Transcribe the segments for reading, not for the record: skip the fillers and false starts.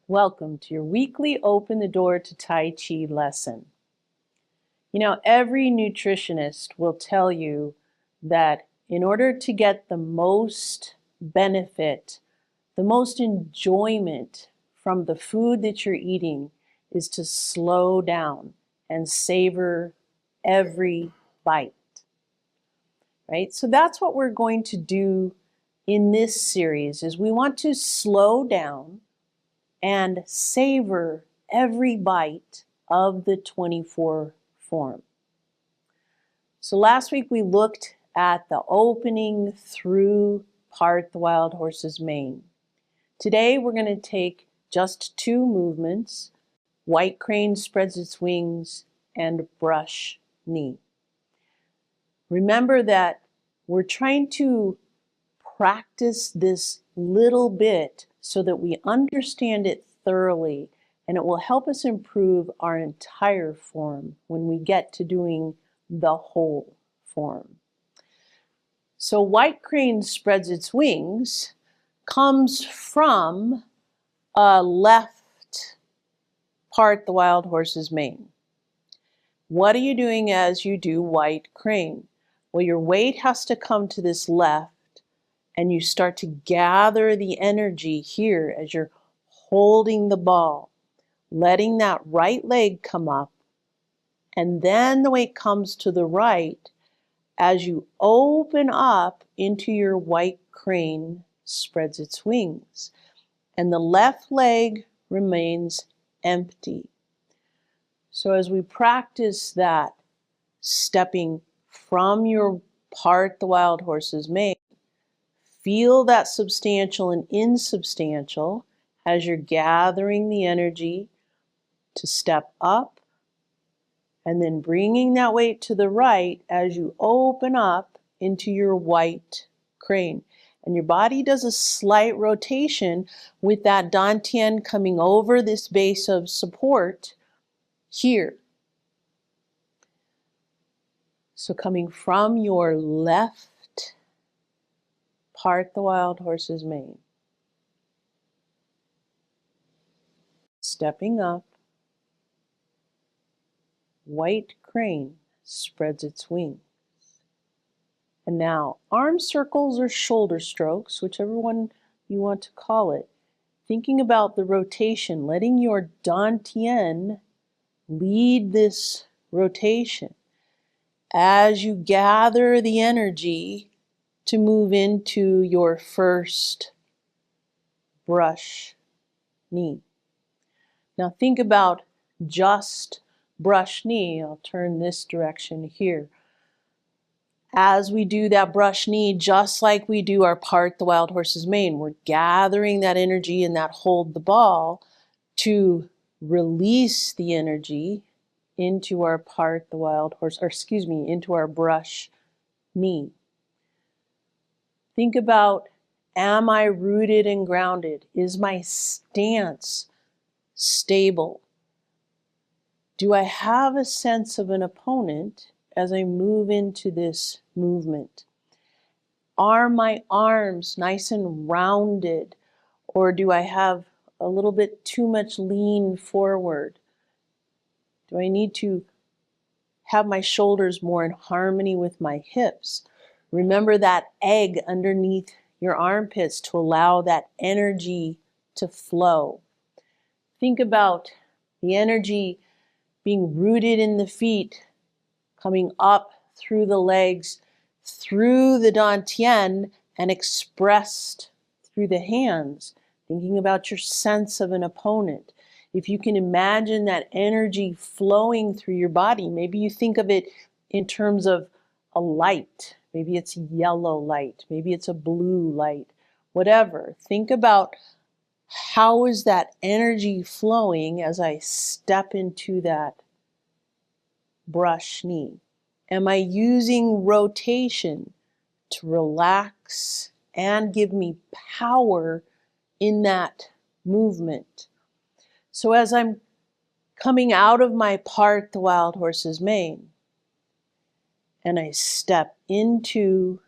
Welcome to your weekly Open the Door to Tai Chi lesson. You know, every nutritionist will tell you that in order to get the most benefit, the most enjoyment from the food that you're eating is to slow down and savor every bite, right? So that's what we're going to do in this series is we want to slow down and savor every bite of the 24 form. So last week we looked at the opening through part the wild horse's mane. Today we're going to take just two movements, white crane spreads its wings and brush knee. Remember that we're trying to practice this little bit so that we understand it thoroughly, and it will help us improve our entire form when we get to doing the whole form. So white crane spreads its wings comes from a left part the wild horse's mane. What are you doing as you do white crane? Well, your weight has to come to this left, and you start to gather the energy here as you're holding the ball, letting that right leg come up, and then the weight comes to the right as you open up into your white crane spreads its wings, and the left leg remains empty. So as we practice that, stepping from your part the wild horse's mane, feel that substantial and insubstantial as you're gathering the energy to step up, and then bringing that weight to the right as you open up into your white crane. And your body does a slight rotation with that dantian coming over this base of support here. So coming from your left part the wild horse's mane, stepping up, white crane spreads its wings. And now arm circles or shoulder strokes, whichever one you want to call it, thinking about the rotation, letting your dantian lead this rotation as you gather the energy to move into your first brush knee. Now think about just brush knee. I'll turn this direction here. As we do that brush knee, just like we do our part the wild horse's mane, we're gathering that energy and that hold the ball to release the energy into our part the wild horse, or excuse me, into our brush knee. Think about, am I rooted and grounded? Is my stance stable? Do I have a sense of an opponent as I move into this movement? Are my arms nice and rounded, or do I have a little bit too much lean forward? Do I need to have my shoulders more in harmony with my hips? Remember that egg underneath your armpits to allow that energy to flow. Think about the energy being rooted in the feet, coming up through the legs, through the dantian, and expressed through the hands. Thinking about your sense of an opponent. If you can imagine that energy flowing through your body, maybe you think of it in terms of a light. Maybe it's yellow light, maybe it's a blue light, whatever. Think about how is that energy flowing as I step into that brush knee. Am I using rotation to relax and give me power in that movement? So as I'm coming out of my part the wild horse's mane, and I step into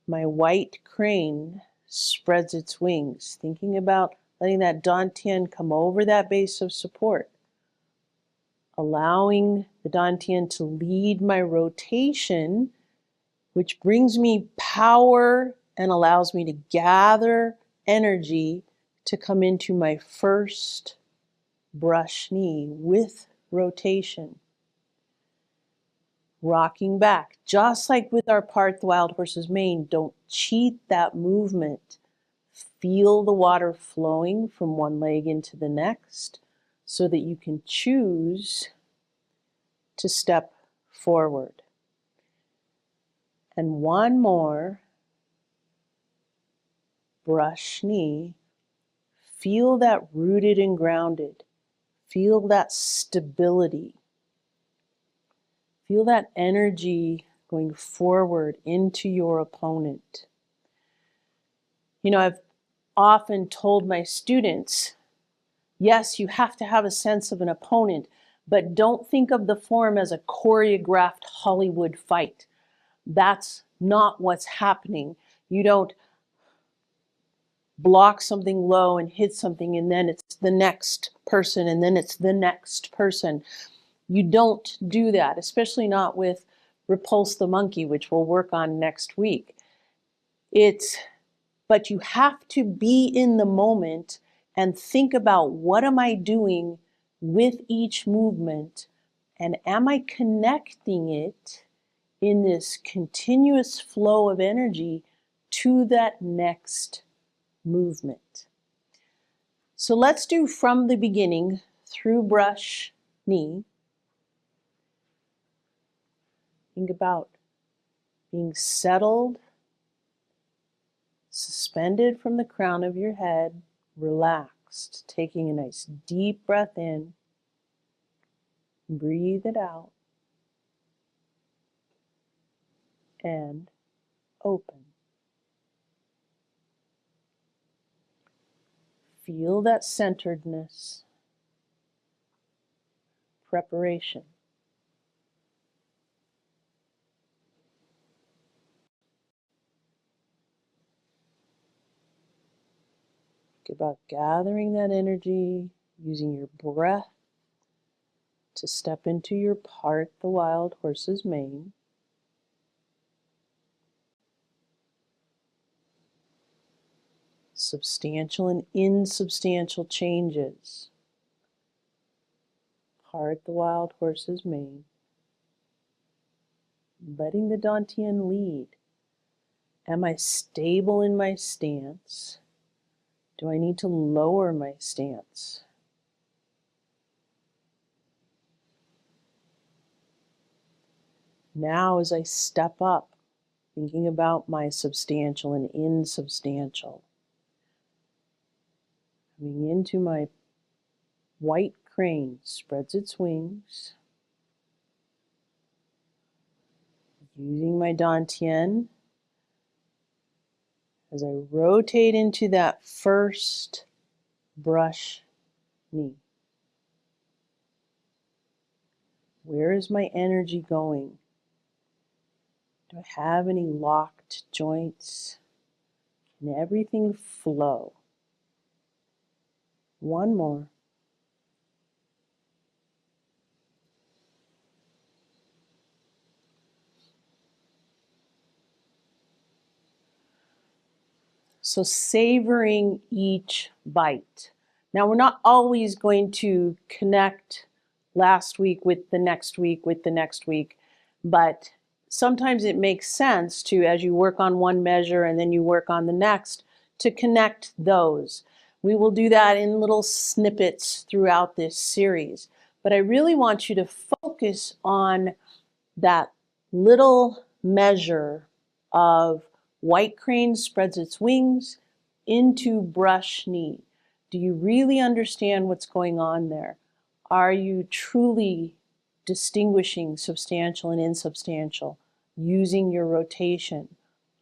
my white crane spreads its wings, thinking about letting that dantian come over that base of support, allowing the dantian to lead my rotation, which brings me power and allows me to gather energy to come into my first brush knee with rotation. Rocking back, just like with our part the wild horse's mane, don't cheat that movement. Feel the water flowing from one leg into the next so that you can choose to step forward. And one more brush knee. Feel that rooted and grounded. Feel that stability. Feel that energy going forward into your opponent. You know, I've often told my students, yes, you have to have a sense of an opponent, but don't think of the form as a choreographed Hollywood fight. That's not what's happening. You don't block something low and hit something and then it's the next person and then it's the next person. You don't do that, especially not with Repulse the Monkey, which we'll work on next week. But you have to be in the moment and think about, what am I doing with each movement, and am I connecting it in this continuous flow of energy to that next movement. So let's do from the beginning through brush knee. Think about being settled, suspended from the crown of your head, relaxed, taking a nice deep breath in, breathe it out, and open. Feel that centeredness, preparation. Think about gathering that energy, using your breath to step into your part the wild horse's mane. Substantial and insubstantial changes. Part the wild horse's mane. Letting the dantian lead. Am I stable in my stance? Do I need to lower my stance? Now as I step up, thinking about my substantial and insubstantial, coming into my white crane, spreads its wings, using my dantian as I rotate into that first brush knee. Where is my energy going? Do I have any locked joints? Can everything flow? One more. So savoring each bite. Now we're not always going to connect last week with the next week with the next week, but sometimes it makes sense to, as you work on one measure and then you work on the next, to connect those. We will do that in little snippets throughout this series, but I really want you to focus on that little measure of white crane spreads its wings into brush knee. Do you really understand what's going on there? Are you truly distinguishing substantial and insubstantial using your rotation?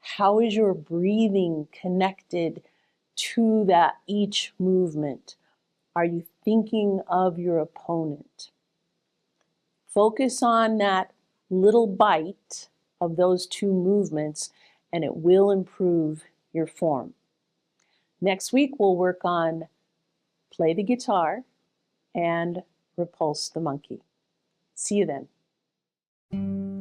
How is your breathing connected to that each movement? Are you thinking of your opponent? Focus on that little bite of those two movements and it will improve your form. Next week we'll work on play the guitar, and repulse the monkey. See you then.